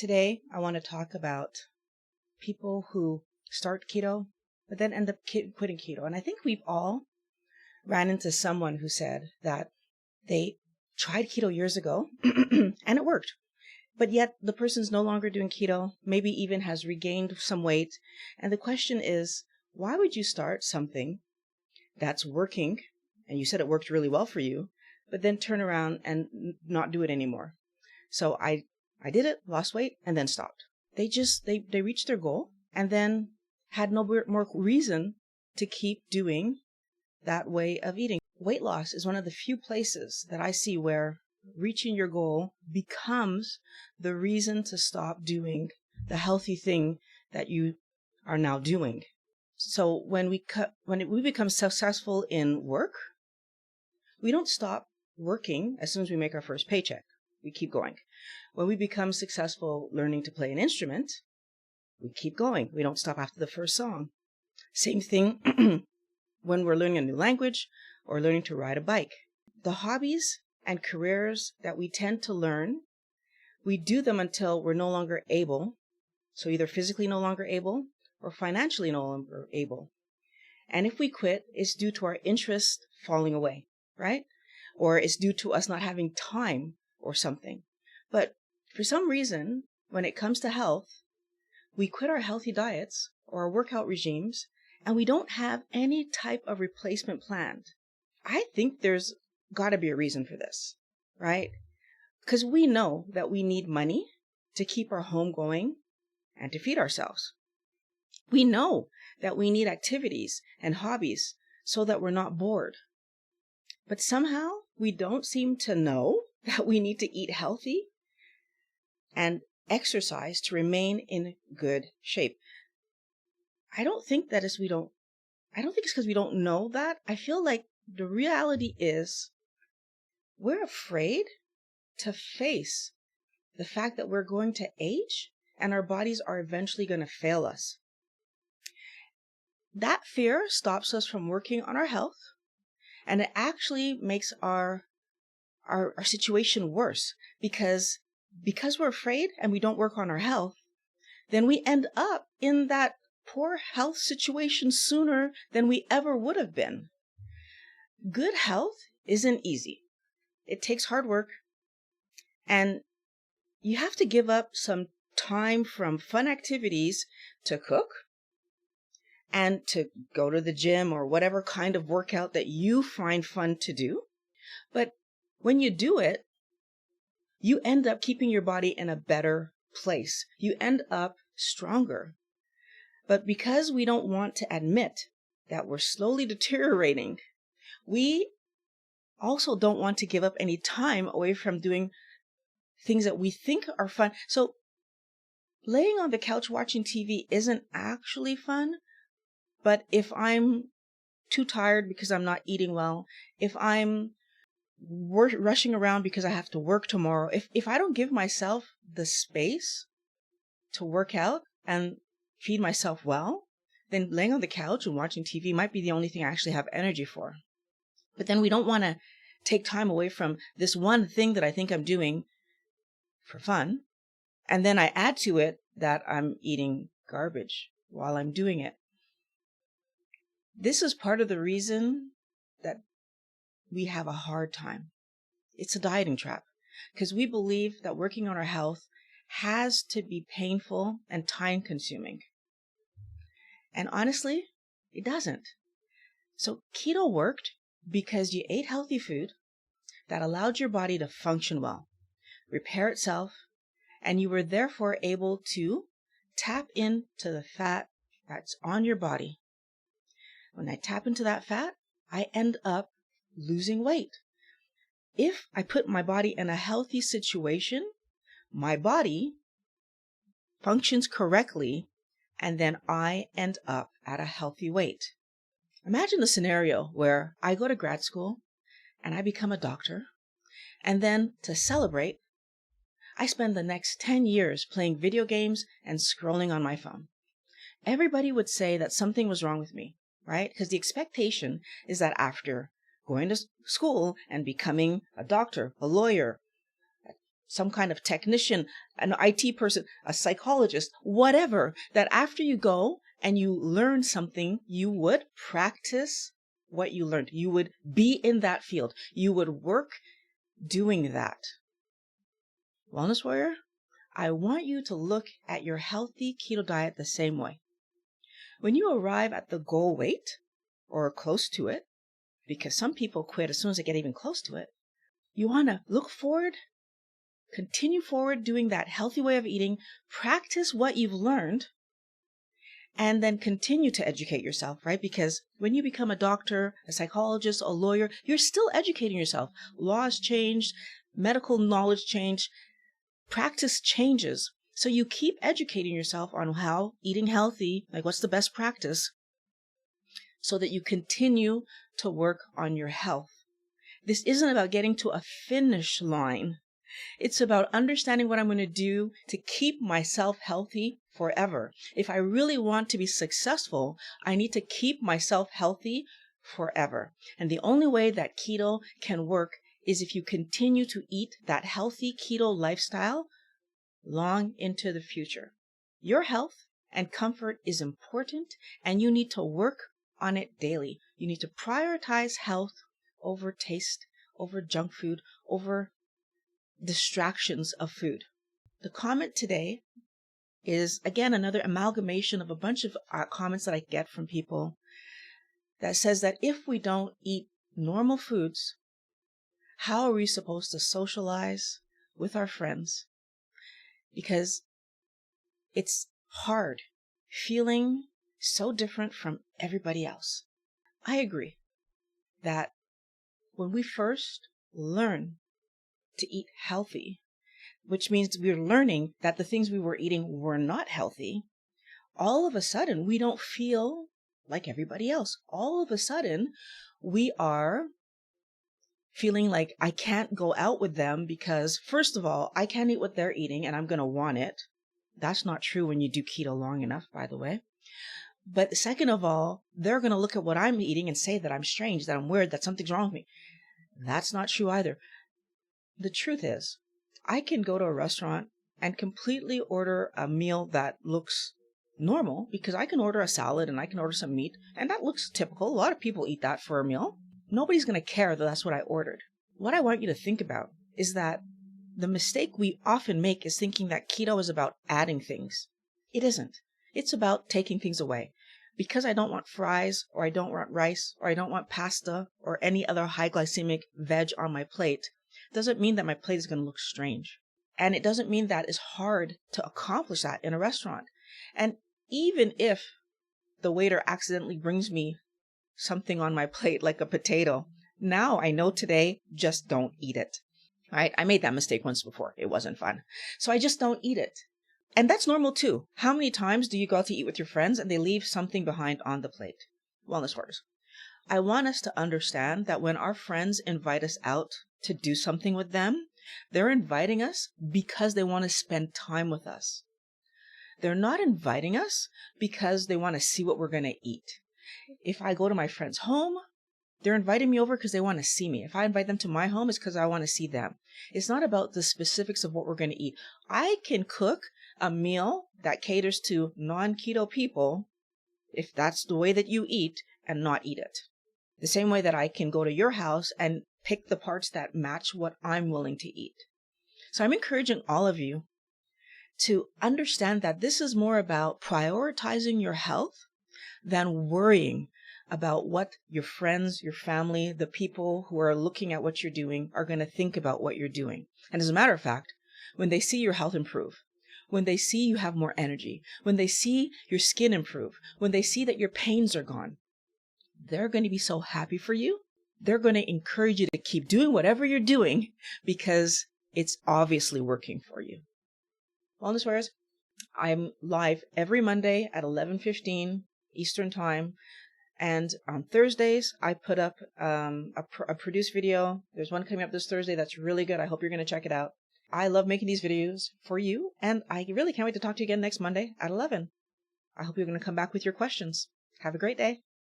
Today, I want to talk about people who start keto, but then end up quitting keto. And I think we've all ran into someone who said that they tried keto years ago and it worked. But yet the person's no longer doing keto, maybe even has regained some weight. And the question is, why would you start something that's working, and you said it worked really well for you, but then turn around and not do it anymore? So I did it, lost weight, and then stopped. They reached their goal and then had no more reason to keep doing that way of eating. Weight loss is one of the few places that I see where reaching your goal becomes the reason to stop doing the healthy thing that you are now doing. So when we become successful in work, we don't stop working as soon as we make our first paycheck. We keep going. When we become successful learning to play an instrument, we keep going. We don't stop after the first song. Same thing when we're learning a new language or learning to ride a bike. The hobbies and careers that we tend to learn, we do them until we're no longer able. So either physically no longer able or financially no longer able. And if we quit, it's due to our interest falling away, right? Or it's due to us not having time or something. But for some reason, when it comes to health, we quit our healthy diets or our workout regimes, and we don't have any type of replacement planned. I think there's got to be a reason for this, right? Because we know that we need money to keep our home going and to feed ourselves. We know that we need activities and hobbies so that we're not bored. But somehow we don't seem to know that we need to eat healthy and exercise to remain in good shape. I don't think it's because we don't know that. I feel like the reality is we're afraid to face the fact that we're going to age and our bodies are eventually going to fail us. That fear stops us from working on our health, and it actually makes our situation worse because we're afraid and we don't work on our health, then we end up in that poor health situation sooner than we ever would have been. Good health isn't easy. It takes hard work, and you have to give up some time from fun activities to cook and to go to the gym or whatever kind of workout that you find fun to do. But when you do it, you end up keeping your body in a better place. You end up stronger. But because we don't want to admit that we're slowly deteriorating, we also don't want to give up any time away from doing things that we think are fun. So laying on the couch watching TV isn't actually fun, but if I'm too tired because I'm not eating well, if I'm rushing around because I have to work tomorrow, if I don't give myself the space to work out and feed myself well, then laying on the couch and watching TV might be the only thing I actually have energy for. But then we don't want to take time away from this one thing that I think I'm doing for fun, and then I add to it that I'm eating garbage while I'm doing it. This is part of the reason that we have a hard time. It's a dieting trap because we believe that working on our health has to be painful and time consuming. And honestly, it doesn't. So keto worked because you ate healthy food that allowed your body to function well, repair itself, and you were therefore able to tap into the fat that's on your body. When I tap into that fat, I end up losing weight. If I put my body in a healthy situation, my body functions correctly, and then I end up at a healthy weight. Imagine the scenario where I go to grad school and I become a doctor, and then to celebrate, I spend the next 10 years playing video games and scrolling on my phone. Everybody would say that something was wrong with me, right? Because the expectation is that after going to school and becoming a doctor, a lawyer, some kind of technician, an IT person, a psychologist, whatever, that after you go and you learn something, you would practice what you learned. You would be in that field. You would work doing that. Wellness warrior, I want you to look at your healthy keto diet the same way. When you arrive at the goal weight or close to it, because some people quit as soon as they get even close to it, you want to look forward, continue forward doing that healthy way of eating, practice what you've learned, and then continue to educate yourself, right? Because when you become a doctor, a psychologist, a lawyer, you're still educating yourself. Laws change, medical knowledge change, practice changes. So you keep educating yourself on how eating healthy, like what's the best practice, so that you continue to work on your health. This isn't about getting to a finish line. It's about understanding what I'm going to do to keep myself healthy forever. If I really want to be successful, I need to keep myself healthy forever. And the only way that keto can work is if you continue to eat that healthy keto lifestyle long into the future. Your health and comfort is important, and you need to work on it daily. You need to prioritize health over taste, over junk food, over distractions of food. The comment today is, again, another amalgamation of a bunch of comments that I get from people that says that if we don't eat normal foods, how are we supposed to socialize with our friends? Because it's hard feeling so different from everybody else. I agree that when we first learn to eat healthy, which means we're learning that the things we were eating were not healthy, all of a sudden we don't feel like everybody else. All of a sudden we are feeling like I can't go out with them because, first of all, I can't eat what they're eating and I'm going to want it. That's not true when you do keto long enough, by the way. But second of all, they're going to look at what I'm eating and say that I'm strange, that I'm weird, that something's wrong with me. That's not true either. The truth is, I can go to a restaurant and completely order a meal that looks normal, because I can order a salad and I can order some meat, and that looks typical. A lot of people eat that for a meal. Nobody's going to care that that's what I ordered. What I want you to think about is that the mistake we often make is thinking that keto is about adding things. It isn't. It's about taking things away. Because I don't want fries, or I don't want rice, or I don't want pasta, or any other high glycemic veg on my plate, doesn't mean that my plate is going to look strange. And it doesn't mean that it's hard to accomplish that in a restaurant. And even if the waiter accidentally brings me something on my plate like a potato, now I know today, just don't eat it. Right? I made that mistake once before. It wasn't fun. So I just don't eat it. And that's normal too. How many times do you go out to eat with your friends and they leave something behind on the plate? Wellness warriors, I want us to understand that when our friends invite us out to do something with them, they're inviting us because they want to spend time with us. They're not inviting us because they want to see what we're going to eat. If I go to my friend's home, they're inviting me over because they want to see me. If I invite them to my home, it's because I want to see them. It's not about the specifics of what we're going to eat. I can cook a meal that caters to non-keto people, if that's the way that you eat, and not eat it. The same way that I can go to your house and pick the parts that match what I'm willing to eat. So I'm encouraging all of you to understand that this is more about prioritizing your health than worrying about what your friends, your family, the people who are looking at what you're doing are going to think about what you're doing. And as a matter of fact, when they see your health improve, when they see you have more energy, when they see your skin improve, when they see that your pains are gone, they're going to be so happy for you. They're going to encourage you to keep doing whatever you're doing because it's obviously working for you. Wellness warriors, I'm live every Monday at 11:15 Eastern Time. And on Thursdays, I put up a produced video. There's one coming up this Thursday that's really good. I hope you're going to check it out. I love making these videos for you, and I really can't wait to talk to you again next Monday at 11. I hope you're going to come back with your questions. Have a great day.